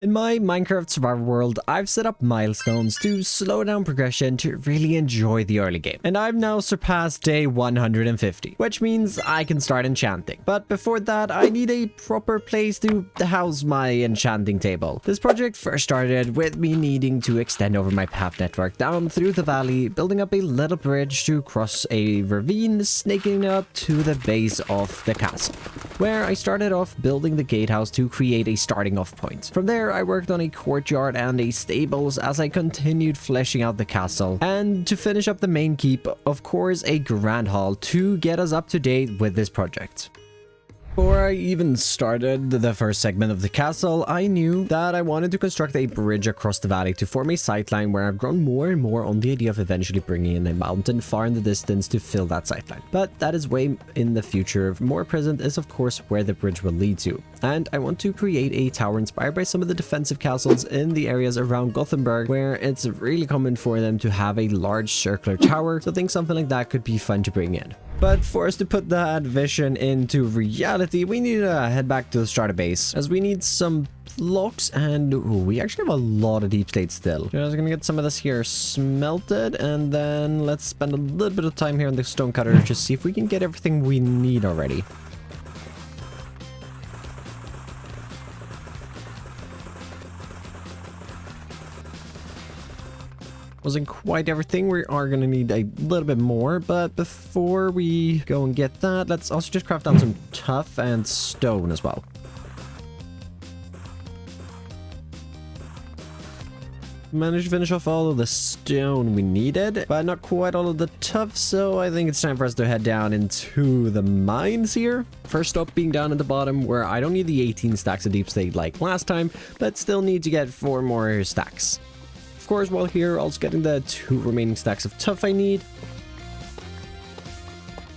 In my Minecraft survival world, I've set up milestones to slow down progression to really enjoy the early game. And I've now surpassed day 150, which means I can start enchanting. But before that, I need a proper place to house my enchanting table. This project first started with me needing to extend over my path network down through the valley, building up a little bridge to cross a ravine, snaking up to the base of the castle, where I started off building the gatehouse to create a starting off point. From there, I worked on a courtyard and a stables as I continued fleshing out the castle. And to finish up the main keep, of course, a grand hall to get us up to date with this project. Before I even started the first segment of the castle, I knew that I wanted to construct a bridge across the valley to form a sightline where I've grown more and more on the idea of eventually bringing in a mountain far in the distance to fill that sightline. But that is way in the future. More present is of course where the bridge will lead to. And I want to create a tower inspired by some of the defensive castles in the areas around Gothenburg, where it's really common for them to have a large circular tower, so I think something like that could be fun to bring in. But for us to put that vision into reality, we need to head back to the starter base, as we need some blocks, and we actually have a lot of deep slate still. Just gonna get some of this here smelted, and then let's spend a little bit of time here on the stone cutter to see if we can get everything we need already. Wasn't quite everything. We are going to need a little bit more, but before we go and get that, let's also just craft down some tuff and stone as well. Managed to finish off all of the stone we needed, but not quite all of the tuff, so I think it's time for us to head down into the mines here. First stop being down at the bottom, where I don't need the 18 stacks of deep slate like last time, but still need to get 4 more stacks. Of course, while here, also getting the 2 remaining stacks of tuff I need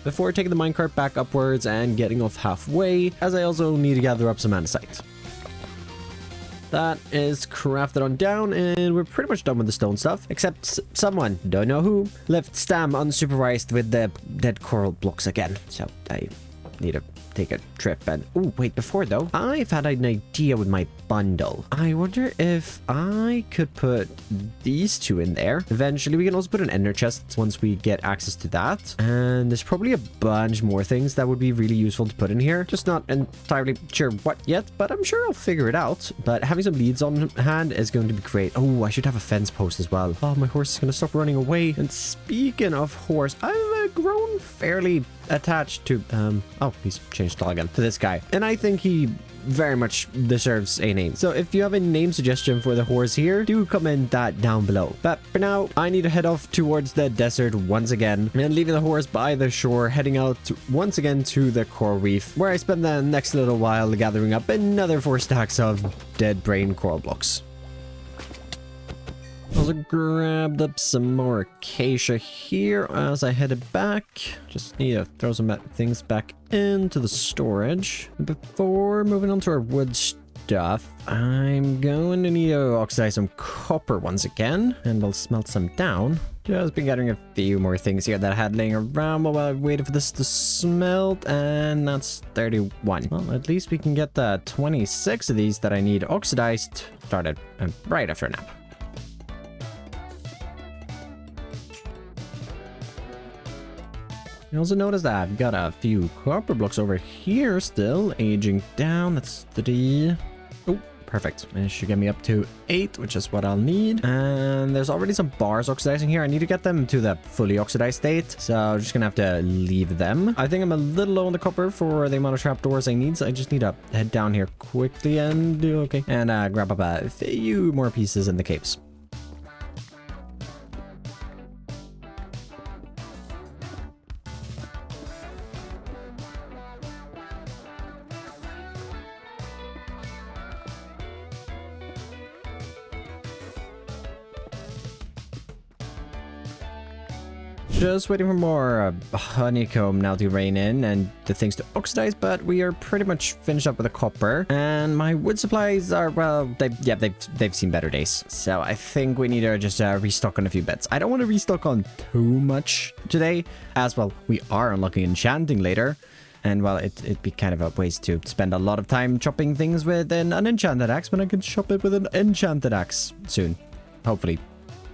before taking the minecart back upwards and getting off halfway, as I also need to gather up some andesite. That is crafted on down, and we're pretty much done with the stone stuff, except someone, don't know who, left Stam unsupervised with the dead coral blocks again, so I need to take a trip. And oh wait, before though, I've had an idea with my bundle. I wonder if I could put these 2 in there. Eventually we can also put an ender chest once we get access to that, and there's probably a bunch more things that would be really useful to put in here. Just not entirely sure what yet, but I'm sure I'll figure it out. But having some leads on hand is going to be great. Oh, I should have a fence post as well. Oh, my horse is gonna stop running away. And speaking of horse, I've grown fairly attached to oh, he's changed again to this guy, and I think he very much deserves a name. So if you have a name suggestion for the horse here, do comment that down below. But for now, I need to head off towards the desert once again, and leaving the horse by the shore, heading out once again to the coral reef, where I spend the next little while gathering up another 4 stacks of dead brain coral blocks. Also grabbed up some more acacia here as I headed back. Just need to throw some things back into the storage. Before moving on to our wood stuff, I'm going to need to oxidize some copper once again, and we'll smelt some down. Just been gathering a few more things here that I had laying around while I waited for this to smelt, and that's 31. Well, at least we can get the 26 of these that I need oxidized started right after a nap. You also notice that I've got a few copper blocks over here still aging down. That's 3. Oh, perfect. It should get me up to 8, which is what I'll need. And there's already some bars oxidizing here. I need to get them to the fully oxidized state, so I'm just gonna have to leave them. I think I'm a little low on the copper for the amount of trapdoors I need, so I just need to head down here quickly and do okay. And grab up a few more pieces in the caves. Just waiting for more honeycomb now to rain in and the things to oxidize, but we are pretty much finished up with the copper, and my wood supplies are, well, they've seen better days. So I think we need to just restock on a few bits. I don't want to restock on too much today, as well we are unlocking enchanting later, And well, it'd be kind of a waste to spend a lot of time chopping things with an unenchanted axe when I can chop it with an enchanted axe soon. Hopefully.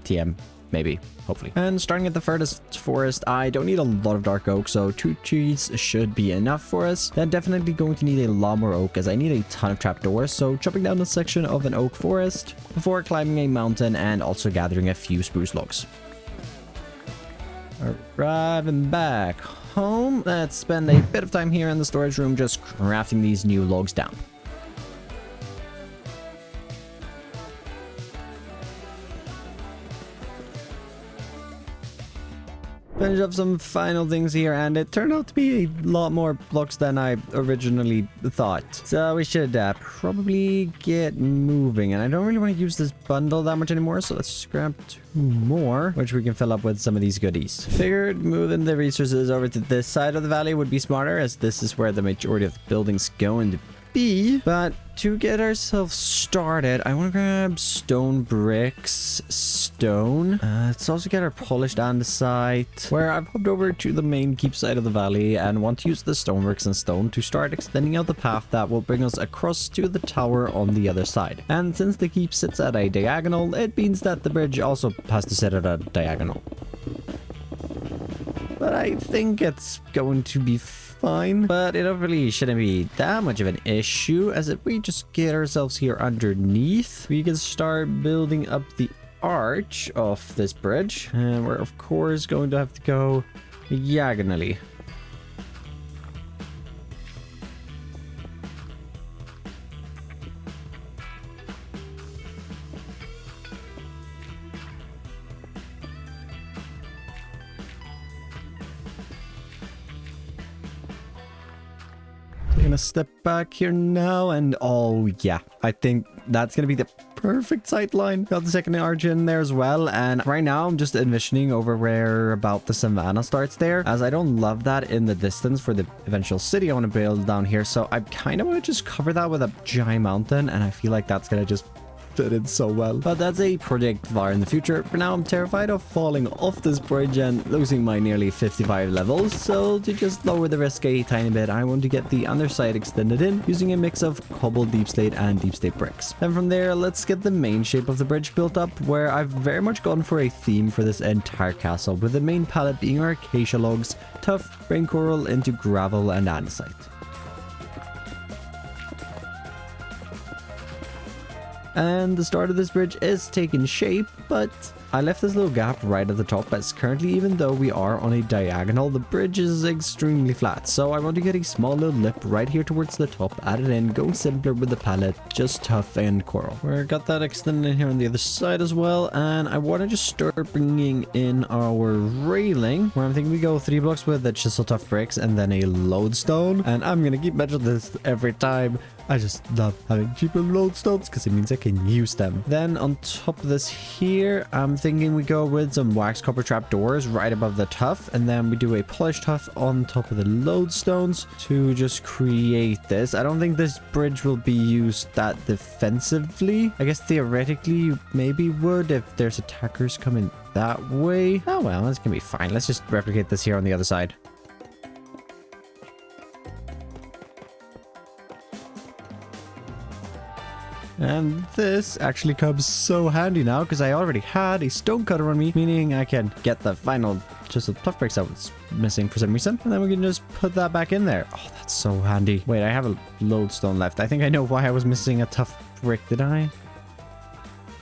TM. Maybe. Hopefully. And starting at the furthest forest, I don't need a lot of dark oak, so 2 trees should be enough for us. Then definitely going to need a lot more oak, as I need a ton of trapdoors, so chopping down a section of an oak forest before climbing a mountain and also gathering a few spruce logs. Arriving back home, let's spend a bit of time here in the storage room just crafting these new logs down. Finish up some final things here, and it turned out to be a lot more blocks than I originally thought. So we should probably get moving, and I don't really want to use this bundle that much anymore, so let's just grab 2 more, which we can fill up with some of these goodies. Figured moving the resources over to this side of the valley would be smarter, as this is where the majority of the buildings going to be. But to get ourselves started, I want to grab stone bricks, stone. Let's also get our polished andesite, where I've hopped over to the main keep side of the valley and want to use the stone bricks and stone to start extending out the path that will bring us across to the tower on the other side. And since the keep sits at a diagonal, it means that the bridge also has to sit at a diagonal. But I think it's going to be fine, but it really shouldn't be that much of an issue, as if we just get ourselves here underneath, we can start building up the arch of this bridge, and we're of course going to have to go diagonally. Gonna step back here now, and oh yeah, I think that's gonna be the perfect sight line. Got the second arch in there as well, and right now I'm just envisioning over where about the savannah starts there, as I don't love that in the distance for the eventual city I want to build down here, so I kind of want to just cover that with a giant mountain, and I feel like that's gonna just fit in so well. But that's a project far in the future. For now, I'm terrified of falling off this bridge and losing my nearly 55 levels, so to just lower the risk a tiny bit, I want to get the underside extended in using a mix of cobbled deep slate and deep slate bricks. Then from there, let's get the main shape of the bridge built up, where I've very much gone for a theme for this entire castle, with the main palette being our acacia logs, tough rain coral into gravel and andesite. And the start of this bridge is taking shape, but I left this little gap right at the top, as currently, even though we are on a diagonal, the bridge is extremely flat, so I want to get a small little lip right here towards the top, add it in, go simpler with the palette, just tough and coral. We got that extended in here on the other side as well, and I want to just start bringing in our railing, where I'm thinking we go 3 blocks with the chisel tough bricks and then a lodestone, and I'm gonna keep measuring this every time. I just love having cheaper lodestones because it means I can use them. Then on top of this here, I'm thinking we go with some wax copper trapdoors right above the tuff, and then we do a polished tuff on top of the lodestones to just create this. I don't think this bridge will be used that defensively. I guess theoretically you maybe would if there's attackers coming that way. Oh well, that's gonna be fine. Let's just replicate this here on the other side. And this actually comes so handy now, because I already had a stone cutter on me, meaning I can get the final just a tough bricks that was missing for some reason, and then we can just put that back in there. Oh, that's so handy. Wait, I have a lodestone left. I think I know why I was missing a tough brick. Did I?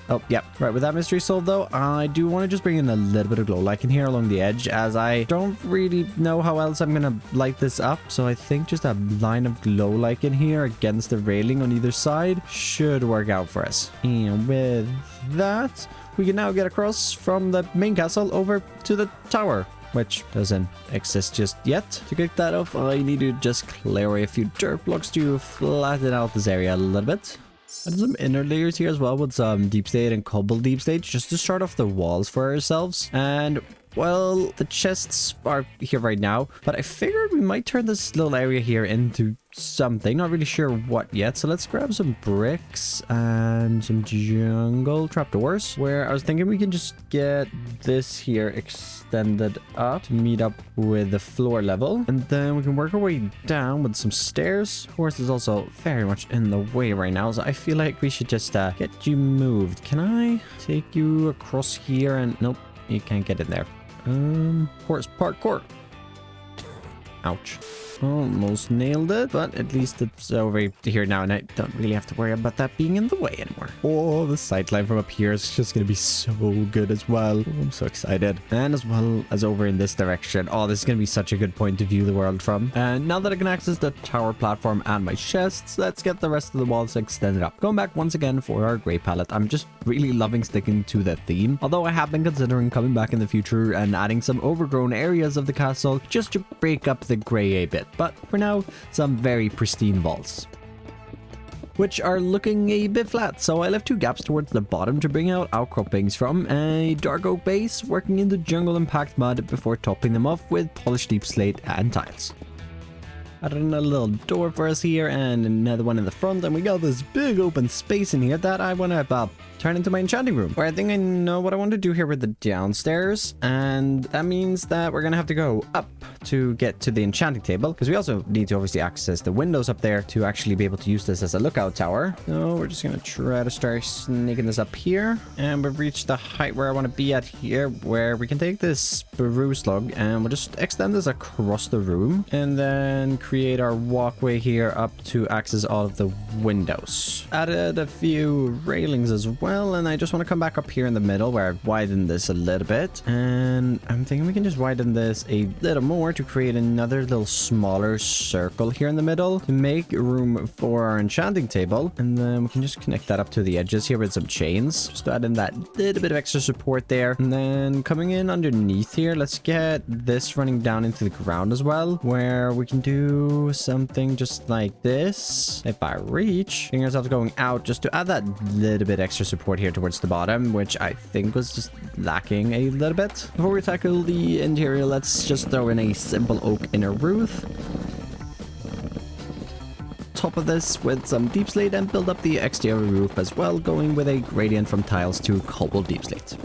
Oh, yeah. Right, with that mystery solved, though, I do want to just bring in a little bit of glow like in here along the edge, as I don't really know how else I'm going to light this up. So I think just a line of glow like in here against the railing on either side should work out for us. And with that, we can now get across from the main castle over to the tower, which doesn't exist just yet. To kick that off, I need to just clear away a few dirt blocks to flatten out this area a little bit. And some inner layers here as well with some deep slate and cobble deep slate, just to start off the walls for ourselves. And Well, the chests are here right now, but I figured we might turn this little area here into something. Not really sure what yet. So let's grab some bricks and some jungle trapdoors, where I was thinking we can just get this here extended up to meet up with the floor level, and then we can work our way down with some stairs. Of course, is also very much in the way right now, so I feel like we should just get you moved. Can I take you across here? And nope, you can't get in there. Horse parkour. Ouch. Almost nailed it, but at least it's over here now, and I don't really have to worry about that being in the way anymore. Oh, the sightline from up here is just gonna be so good as well. Oh, I'm so excited. And as well as over in this direction. Oh, this is gonna be such a good point to view the world from. And now that I can access the tower platform and my chests, let's get the rest of the walls extended up. Going back once again for our gray palette. I'm just really loving sticking to the theme, although I have been considering coming back in the future and adding some overgrown areas of the castle just to break up the gray a bit. But for now, some very pristine vaults, which are looking a bit flat, so I left 2 gaps towards the bottom to bring out outcroppings from a dark oak base, working in the jungle and packed mud before topping them off with polished deep slate and tiles. Added a little door for us here and another one in the front, and we got this big open space in here that I want to turn into my enchanting room, where I think I know what I want to do here with the downstairs, and that means that we're gonna have to go up to get to the enchanting table, because we also need to obviously access the windows up there to actually be able to use this as a lookout tower. So we're just gonna try to start sneaking this up here, and we've reached the height where I want to be at here, where we can take this spruce log and we'll just extend this across the room and then create our walkway here up to access all of the windows. Added a few railings as well, and I just want to come back up here in the middle where I've widened this a little bit, and I'm thinking we can just widen this a little more to create another little smaller circle here in the middle to make room for our enchanting table, and then we can just connect that up to the edges here with some chains just to add in that little bit of extra support there. And then coming in underneath here, let's get this running down into the ground as well, where we can do something just like this. If I reach, bring ourselves going out just to add that little bit extra support here towards the bottom, which I think was just lacking a little bit. Before we tackle the interior, let's just throw in a simple oak inner roof, top of this with some deep slate, and build up the exterior roof as well, going with a gradient from tiles to cobbled deep slate.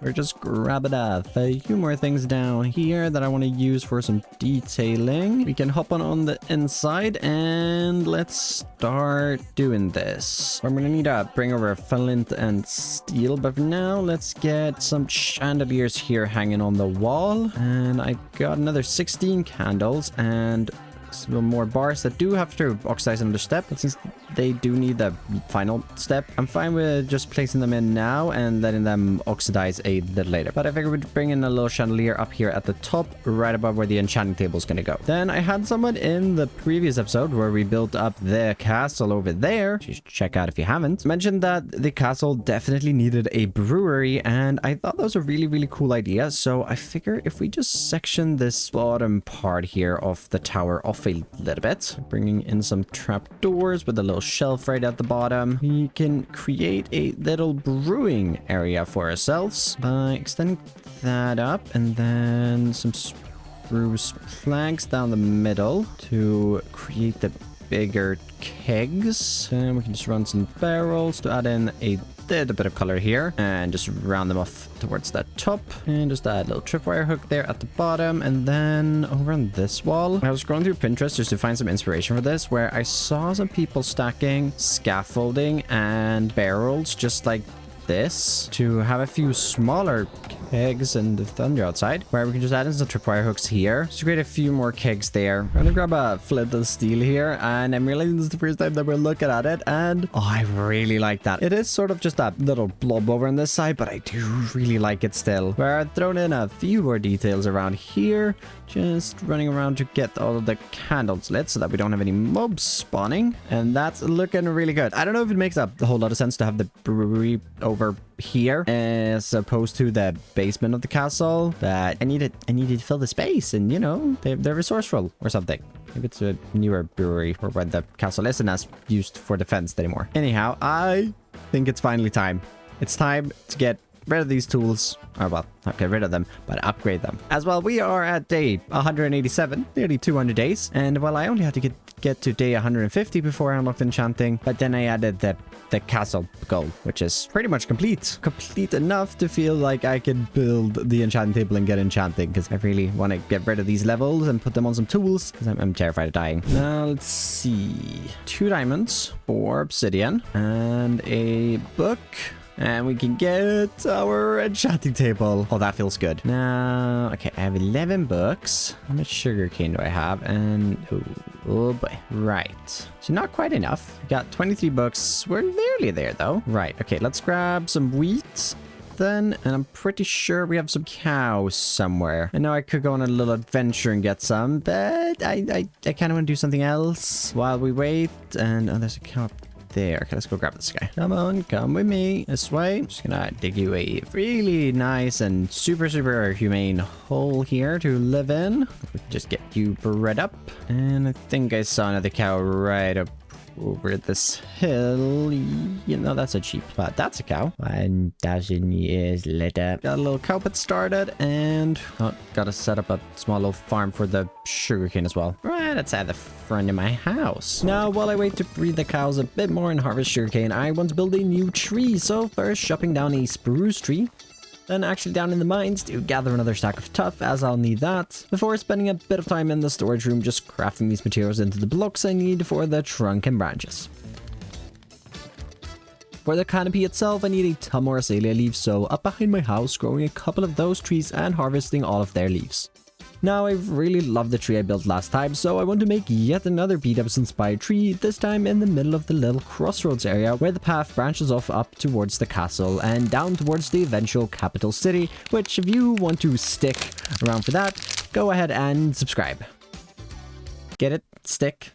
We're just grabbing a few more things down here that I want to use for some detailing. We can hop on the inside and let's start doing this. I'm going to need to bring over flint and steel, but for now, let's get some chandeliers here hanging on the wall. And I got another 16 candles and some more bars that do have to oxidize another step, but since they do need the final step, I'm fine with just placing them in now and letting them oxidize a little later. But I figured we'd bring in a little chandelier up here at the top, right above where the enchanting table is going to go. Then I had someone in the previous episode where we built up the castle over there, you should check out if you haven't, mentioned that the castle definitely needed a brewery, and I thought that was a really cool idea. So I figure if we just section this bottom part here of the tower off a little bit, bringing in some trapdoors with a little shelf right at the bottom, we can create a little brewing area for ourselves by extending that up, and then some spruce planks down the middle to create the bigger kegs. And we can just run some barrels to add in a little bit of color here and just round them off towards that top, and just add a little tripwire hook there at the bottom. And then over on this wall, I was scrolling through Pinterest just to find some inspiration for this, where I saw some people stacking scaffolding and barrels just like this to have a few smaller kegs and the thunder outside, where we can just add in some tripwire hooks here just to create a few more kegs there. I'm gonna grab a flint and steel here, and I'm realizing this is the first time that we're looking at it, and I really like that. It is sort of just that little blob over on this side, but I do really like it still, where I've thrown in a few more details around here, just running around to get all of the candles lit so that we don't have any mobs spawning, and that's looking really good. I don't know if it makes a whole lot of sense to have the brewery over here as opposed to the basement of the castle, but I need to fill the space, and you know, they're resourceful or something. Maybe it's a newer brewery or when the castle isn't as used for defense anymore. Anyhow, I think it's finally time. It's time to get rid of these tools. Or, well, not get rid of them, but upgrade them. As well, we are at day 187, nearly 200 days. And, well, I only had to get to day 150 before I unlocked Enchanting. But then I added the castle goal, which is pretty much complete. Complete enough to feel like I can build the enchanting table and get Enchanting. Because I really want to get rid of these levels and put them on some tools. Because I'm terrified of dying. Now, let's see. 2 diamonds, 4 obsidian, and a book. And we can get our enchanting table. Oh, that feels good. Now, okay, I have 11 books. How much sugarcane do I have? And, oh boy. Right. So not quite enough. Got 23 books. We're nearly there, though. Right. Okay, let's grab some wheat then. And I'm pretty sure we have some cows somewhere. I know I could go on a little adventure and get some, but I kind of want to do something else while we wait. And, oh, there's a cow up there. Okay, let's go grab this guy. Come on, come with me. This way. Just gonna dig you a really nice and super humane hole here to live in. Just get you bred up. And I think I saw another cow right up over this hill. You know, that's a sheep, but that's a cow. 1,000 years later. Got a little cow pit started, and gotta set up a small little farm for the sugarcane as well. Right outside the front of my house. Now, while I wait to breed the cows a bit more and harvest sugarcane, I want to build a new tree. So first, chopping down a spruce tree. Then actually down in the mines to gather another stack of tuff, as I'll need that, before spending a bit of time in the storage room just crafting these materials into the blocks I need for the trunk and branches. For the canopy itself, I need a ton more azalea leaves, so up behind my house, growing a couple of those trees and harvesting all of their leaves. Now, I really loved the tree I built last time, so I want to make yet another beat-ups inspired tree, this time in the middle of the little crossroads area where the path branches off up towards the castle and down towards the eventual capital city, which if you want to stick around for that, go ahead and subscribe. Get it? Stick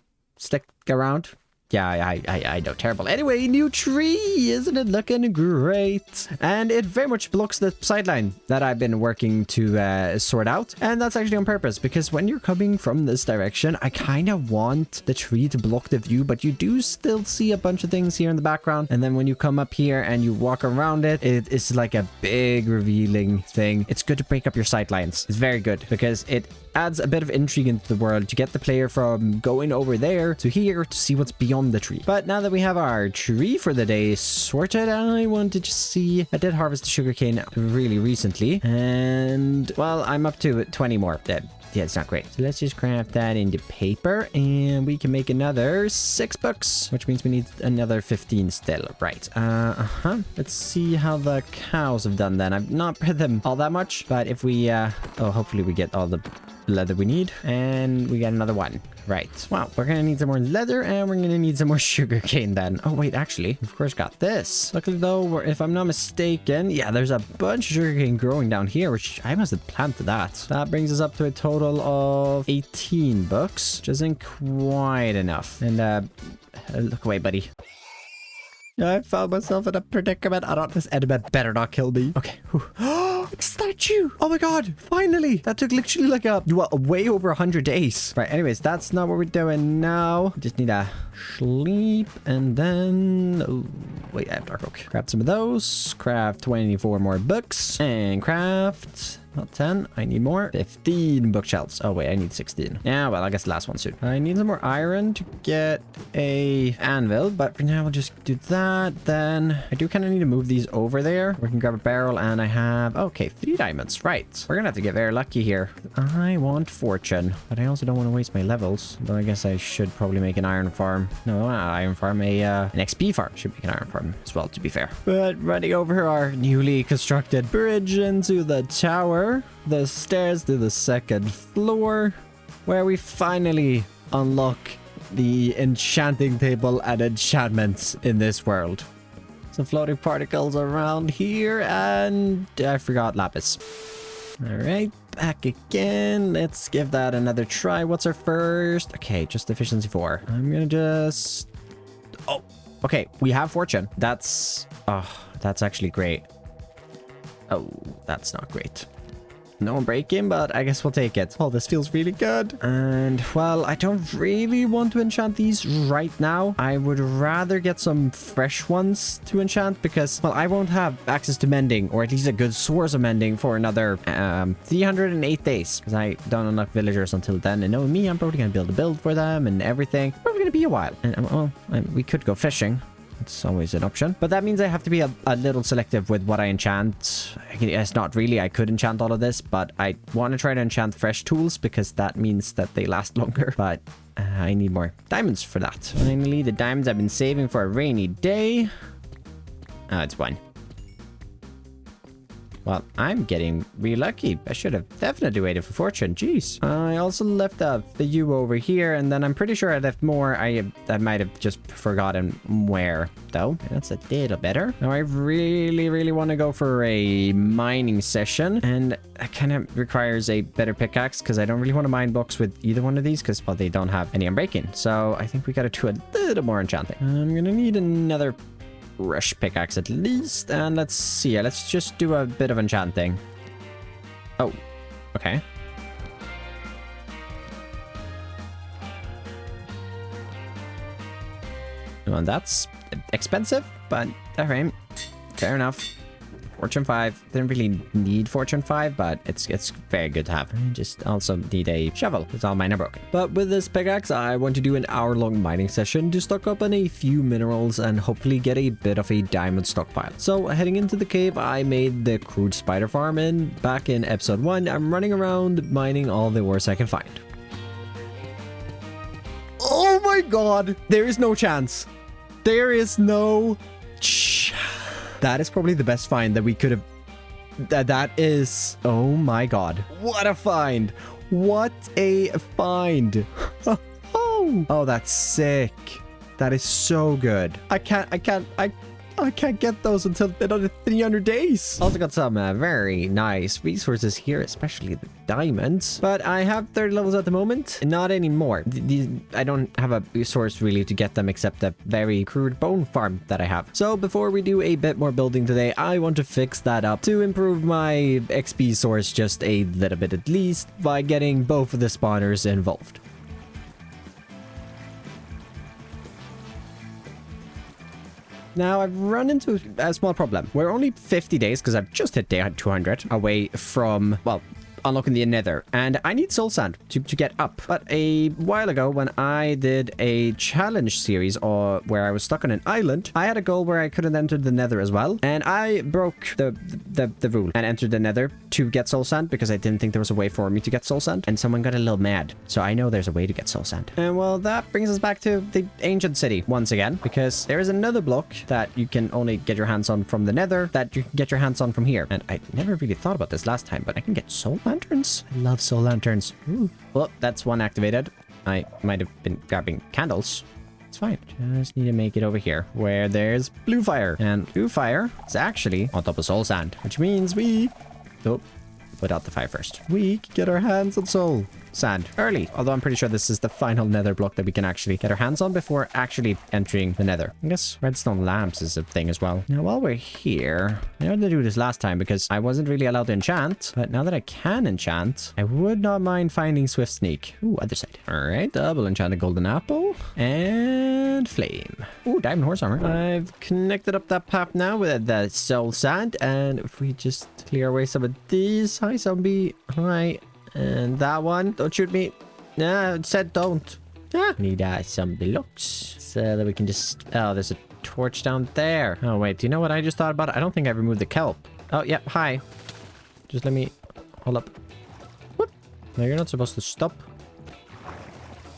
around? Yeah, I know, terrible. Anyway, new tree, isn't it looking great? And it very much blocks the sideline that I've been working to sort out. And that's actually on purpose, because when you're coming from this direction, I kind of want the tree to block the view, but you do still see a bunch of things here in the background. And then when you come up here and you walk around it, it's like a big revealing thing. It's good to break up your sightlines. It's very good, because it adds a bit of intrigue into the world to get the player from going over there to here to see what's beyond the tree. But now that we have our tree for the day sorted, I wanted to see. I did harvest the sugarcane really recently, and well, I'm up to 20 more. Yeah, it's not great. So let's just craft that into paper, and we can make another 6 books, which means we need another 15 still. Right. Let's see how the cows have done then. I've not bred them all that much, but if we hopefully we get all the leather we need, and we got another one. Right. Wow, we're gonna need some more leather, and we're gonna need some more sugarcane then. Oh wait, actually, of course, got this. Luckily though, if I'm not mistaken, yeah, there's a bunch of sugarcane growing down here, which I must have planted that. That brings us up to a total of 18 books, which isn't quite enough. And look away, buddy. I found myself in a predicament. I don't. This enemy better not kill me. Okay. It's a statue. Oh my god. Finally. That took literally like way over 100 days. Right. Anyways, that's not what we're doing now. Just need a sleep, and then wait, I have dark oak. Craft some of those. Craft 24 more books, and craft not 10. I need more. 15 bookshelves. Oh, wait. I need 16. Yeah, well, I guess the last one soon. I need some more iron to get a anvil, but for now, we'll just do that. Then I do kind of need to move these over there. We can grab a barrel, and I have, okay, 3 diamonds. Right. We're going to have to get very lucky here. I want fortune, but I also don't want to waste my levels. Though I guess I should probably make an iron farm. No, not an iron farm. An XP farm. Should make an iron farm as well, to be fair. But running over our newly constructed bridge into the tower, the stairs to the 2nd floor, where we finally unlock the enchanting table and enchantments in this world. Some floating particles around here, and I forgot lapis. All right, back again. Let's give that another try. What's our first? Okay, just efficiency 4. I'm gonna just... Oh, okay, we have fortune. That's actually great. Oh, that's not great. No break-in, but I guess we'll take it. Oh, this feels really good. And, well, I don't really want to enchant these right now. I would rather get some fresh ones to enchant because, well, I won't have access to mending, or at least a good source of mending for another 308 days. Because I don't unlock villagers until then. And knowing me, I'm probably going to build a build for them and everything. It's probably going to be a while. And, well, we could go fishing. It's always an option. But that means I have to be a little selective with what I enchant. It's not really. I could enchant all of this, but I want to try to enchant fresh tools because that means that they last longer. But I need more diamonds for that. Finally, the diamonds I've been saving for a rainy day. It's one. Well, I'm getting really lucky. I should have definitely waited for fortune. Jeez. I also left the U over here, and then I'm pretty sure I left more. I might have just forgotten where, though. That's a little better. Now, I really, really want to go for a mining session, and that kind of requires a better pickaxe because I don't really want to mine blocks with either one of these because, well, they don't have any unbreaking. So I think we got to do a little more enchanting. I'm going to need another rush pickaxe at least, and let's see. Let's just do a bit of enchanting. Oh, okay. Well, that's expensive, but all right, fair enough. Fortune 5. Didn't really need Fortune 5, but it's very good to have. I just also need a shovel because all mine are broken. But with this pickaxe, I want to do an hour-long mining session to stock up on a few minerals and hopefully get a bit of a diamond stockpile. So heading into the cave, I made the crude spider farm, and back in episode 1, I'm running around mining all the ores I can find. Oh my god! There is no chance. There is no That is probably the best find that we could have. That is. Oh my god. What a find. What a find. Oh, that's sick. That is so good. I can't get those until another 300 days. Also got some very nice resources here, especially the diamonds. But I have 30 levels at the moment. Not anymore. I don't have a resource really to get them except a very crude bone farm that I have. So before we do a bit more building today, I want to fix that up to improve my XP source just a little bit at least by getting both of the spawners involved. Now, I've run into a small problem. We're only 50 days, because I've just hit day 200, away from, well, unlocking the nether, and I need soul sand to get up. But a while ago, when I did a challenge series where I was stuck on an island, I had a goal where I couldn't enter the nether as well, and I broke the rule and entered the nether to get soul sand because I didn't think there was a way for me to get soul sand, and someone got a little mad. So I know there's a way to get soul sand. And well, that brings us back to the ancient city once again, because there is another block that you can only get your hands on from the nether that you can get your hands on from here. And I never really thought about this last time, but I can get soul lanterns. I love soul lanterns. Ooh. Well, that's one activated. I might have been grabbing candles. It's fine. Just need to make it over here where there's blue fire. And blue fire is actually on top of soul sand, which means we... Oh, put out the fire first. We can get our hands on soul sand early. Although I'm pretty sure this is the final nether block that we can actually get our hands on before actually entering the nether. I guess redstone lamps is a thing as well. Now, while we're here, I had to do this last time because I wasn't really allowed to enchant. But now that I can enchant, I would not mind finding Swift Sneak. Ooh, other side. All right, double enchanted golden apple and flame. Ooh, diamond horse armor. I've connected up that path now with the soul sand. And if we just clear away some of these. Hi, zombie. Hi. And that one. Don't shoot me. Nah, it said don't. Ah. Need some blocks so that we can just... Oh, there's a torch down there. Oh, wait. Do you know what I just thought about? I don't think I removed the kelp. Oh, yeah. Hi. Just let me... Hold up. Whoop. No, you're not supposed to stop.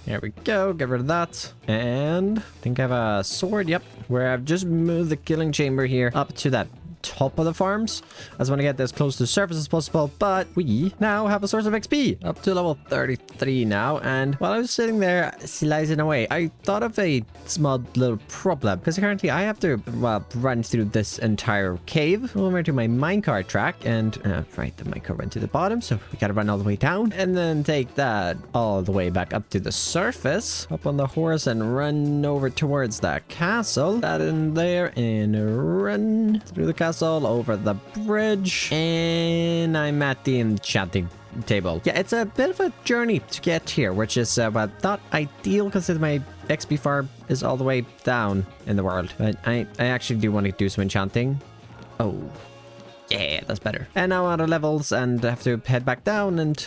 There we go. Get rid of that. And I think I have a sword. Yep. Where I've just moved the killing chamber here up to that top of the farms. I just want to get as close to the surface as possible, but we now have a source of XP up to level 33 now. And while I was sitting there slicing away, I thought of a small little problem because currently I have to, well, run through this entire cave over to my minecart track and right, the minecart went to the bottom, so we gotta run all the way down and then take that all the way back up to the surface, up on the horse and run over towards that castle, that in there, and run through the castle castle, over the bridge, and I'm at the enchanting table. Yeah, it's a bit of a journey to get here, which is well, not ideal because my XP farm is all the way down in the world. But I actually do want to do some enchanting. Oh, yeah, that's better. And now I'm out of levels and I have to head back down and...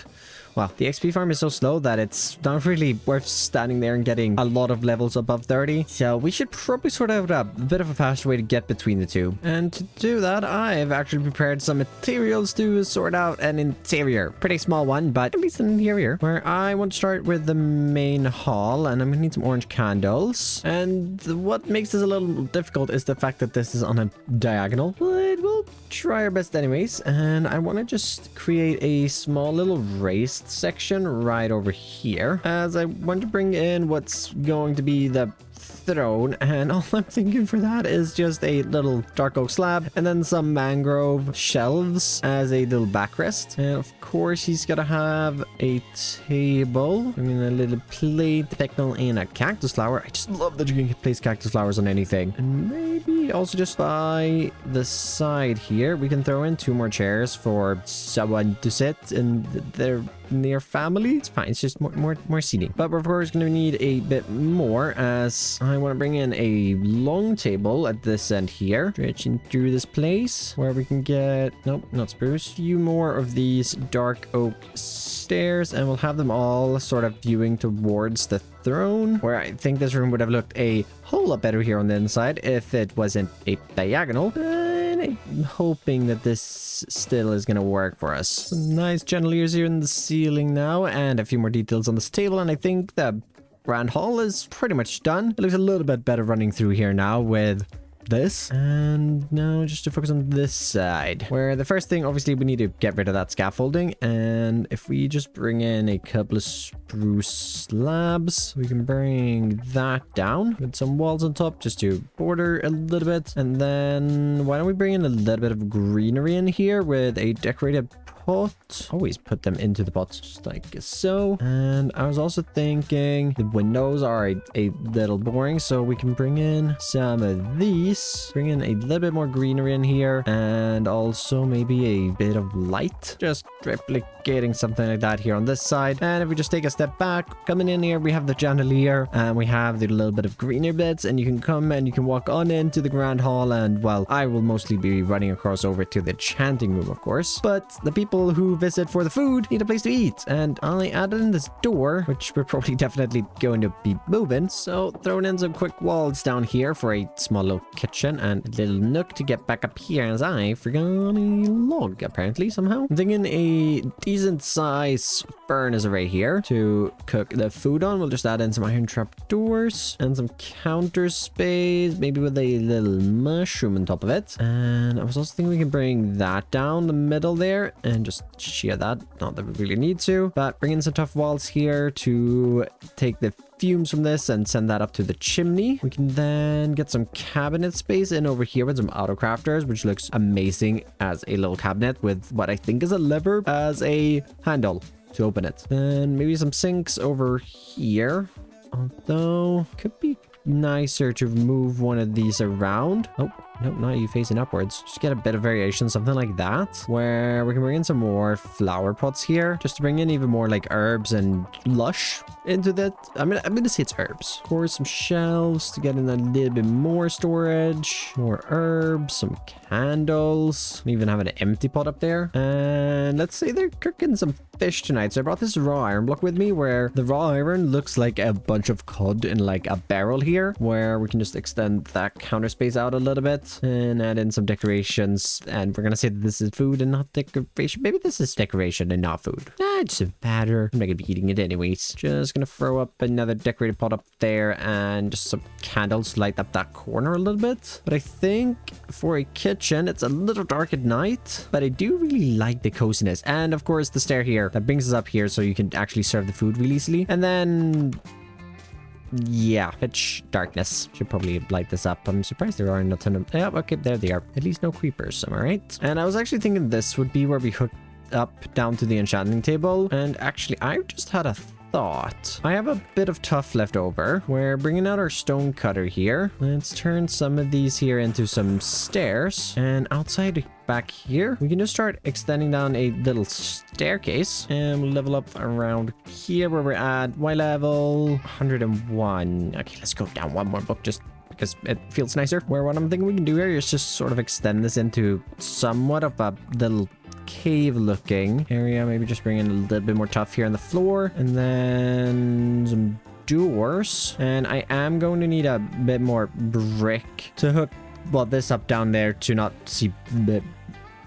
well, the XP farm is so slow that it's not really worth standing there and getting a lot of levels above 30. So we should probably sort out a bit of a faster way to get between the two. And to do that, I've actually prepared some materials to sort out an interior. Pretty small one, but at least an interior. Where I want to start with the main hall, and I'm going to need some orange candles. And what makes this a little difficult is the fact that this is on a diagonal. But we'll try our best anyways. And I want to just create a small little raised section right over here, as I want to bring in what's going to be the throne, and all I'm thinking for that is just a little dark oak slab and then some mangrove shelves as a little backrest. And of course he's gonna have a table, I mean a little plate, pickle, and a cactus flower. I just love that you can place cactus flowers on anything. And maybe also just by the side here we can throw in 2 more chairs for someone to sit in their near family. It's fine, it's just more seating. But we're of course going to need a bit more, as I want to bring in a long table at this end here, stretching through this place where we can get, nope, not spruce, a few more of these dark oak stairs, and we'll have them all sort of viewing towards the throne, where I think this room would have looked a whole lot better here on the inside if it wasn't a diagonal. And I'm hoping that this still is going to work for us. Some nice chandeliers here in the ceiling now, and a few more details on this table, and I think the grand hall is pretty much done. It looks a little bit better running through here now with this. And now just to focus on this side, where the first thing, obviously we need to get rid of that scaffolding, and if we just bring in a couple of spruce slabs, we can bring that down with some walls on top just to border a little bit. And then why don't we bring in a little bit of greenery in here with a decorated pot. Always put them into the pot just like so. And I was also thinking the windows are a little boring, so we can bring in some of these, bring in a little bit more greenery in here, and also maybe a bit of light, just replicating something like that here on this side. And if we just take a step back, coming in here, we have the chandelier and we have the little bit of greener bits, and you can come and you can walk on into the grand hall. And well, I will mostly be running across over to the enchanting room, of course, but the people who visit for the food need a place to eat, and I added in this door, which we're probably definitely going to be moving, so throwing in some quick walls down here for a small little kitchen and a little nook to get back up here, as I forgot a log apparently somehow. I'm thinking a decent size furnace array here to cook the food on. We'll just add in some iron trap doors and some counter space, maybe with a little mushroom on top of it. And I was also thinking we can bring that down the middle there and just shear that, not that we really need to, but bring in some tough walls here to take the fumes from this and send that up to the chimney. We can then get some cabinet space in over here with some auto crafters, which looks amazing as a little cabinet with what I think is a lever as a handle to open it. Then maybe some sinks over here, although could be nicer to move one of these around. Oh, nope, not you facing upwards. Just get a bit of variation, something like that, where we can bring in some more flower pots here, just to bring in even more like herbs and lush into that. I'm gonna say it's herbs. Of course, some shelves to get in a little bit more storage, more herbs, some candles. We even have an empty pot up there. And let's say they're cooking some fish tonight, so I brought this raw iron block with me, where the raw iron looks like a bunch of cod in like a barrel here, where we can just extend that counter space out a little bit and add in some decorations. And we're gonna say that this is food and not decoration. Maybe this is decoration and not food. It doesn't matter, I'm not gonna be eating it anyways. Just gonna throw up another decorated pot up there and just some candles to light up that corner a little bit. But I think for a kitchen it's a little dark at night, but I do really like the coziness. And of course the stair here that brings us up here so you can actually serve the food really easily. And then yeah, pitch darkness should probably light this up. I'm surprised there aren't a ton of... yeah, okay, there they are. At least no creepers, am I right? And I was actually thinking this would be where we hook up down to the enchanting table. And actually I just had a thought. I have a bit of tuff left over. We're bringing out our stone cutter here. Let's turn some of these here into some stairs. And outside back here, we can just start extending down a little staircase. And we'll level up around here where we're at. Y level 101. Okay, let's go down one more book just because it feels nicer. Where what I'm thinking we can do here is just sort of extend this into somewhat of a little cave looking area. Maybe just bring in a little bit more tuff here on the floor, and then some doors. And I am going to need a bit more brick to hook this up down there to not see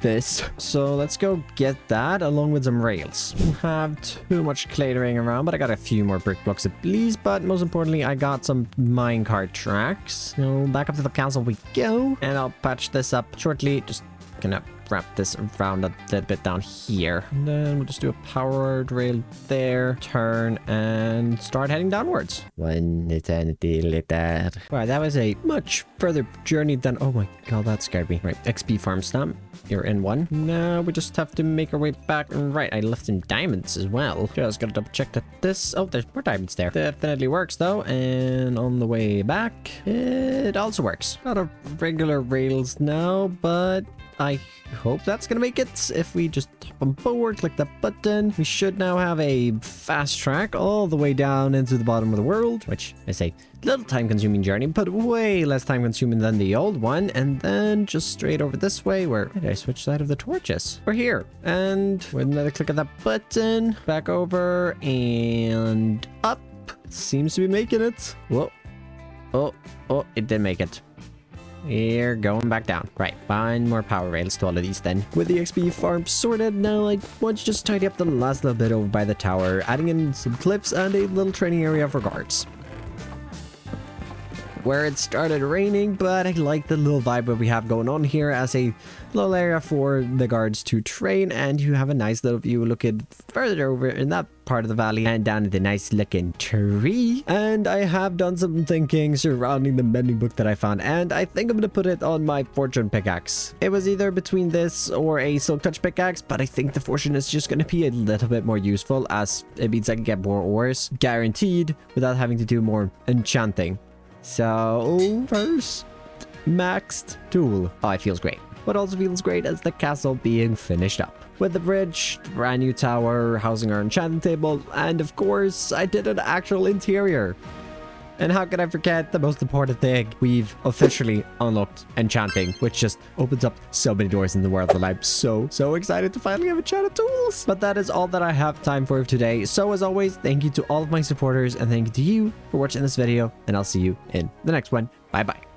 this. So let's go get that along with some rails. Don't have too much clattering around, but I got a few more brick blocks at least. But most importantly, I got some minecart tracks. So back up to the castle we go, and I'll patch this up shortly. Just gonna wrap this around a little bit down here, and then we'll just do a powered rail there, turn, and start heading downwards. One eternity later. Wow, that was a much further journey than... Oh my god, that scared me. Right, XP farm stamp. You're in one. Now we just have to make our way back. Right, I left some diamonds as well. Just gotta double check that this... Oh, there's more diamonds there. Definitely works though. And on the way back, it also works. Not a regular rails now, but I hope that's gonna make it. If we just hop on board, click that button, we should now have a fast track all the way down into the bottom of the world, which is a little time consuming journey, but way less time consuming than the old one. And then just straight over this way. Where did I switch side of the torches? We're here, and with another click of that button, back over and up. Seems to be making it. Whoa. Oh, it did make it. We're going back down. Right, find more power rails to all of these then. With the XP farm sorted, now I want to just tidy up the last little bit over by the tower, adding in some cliffs and a little training area for guards. Where it started raining, but I like the little vibe that we have going on here as a little area for the guards to train, and you have a nice little view looking further over in that part of the valley and down at the nice looking tree. And I have done some thinking surrounding the mending book that I found, and I think I'm gonna put it on my fortune pickaxe. It was either between this or a silk touch pickaxe, but I think the fortune is just gonna be a little bit more useful, as it means I can get more ores guaranteed without having to do more enchanting. So first, maxed tool. Oh, it feels great. What also feels great is the castle being finished up. With the bridge, the brand new tower, housing our enchanting table, and of course, I did an actual interior. And how can I forget the most important thing? We've officially unlocked enchanting, which just opens up so many doors in the world, and I'm so excited to finally have enchanted tools. But that is all that I have time for today. So as always, thank you to all of my supporters, and thank you to you for watching this video, and I'll see you in the next one. Bye bye.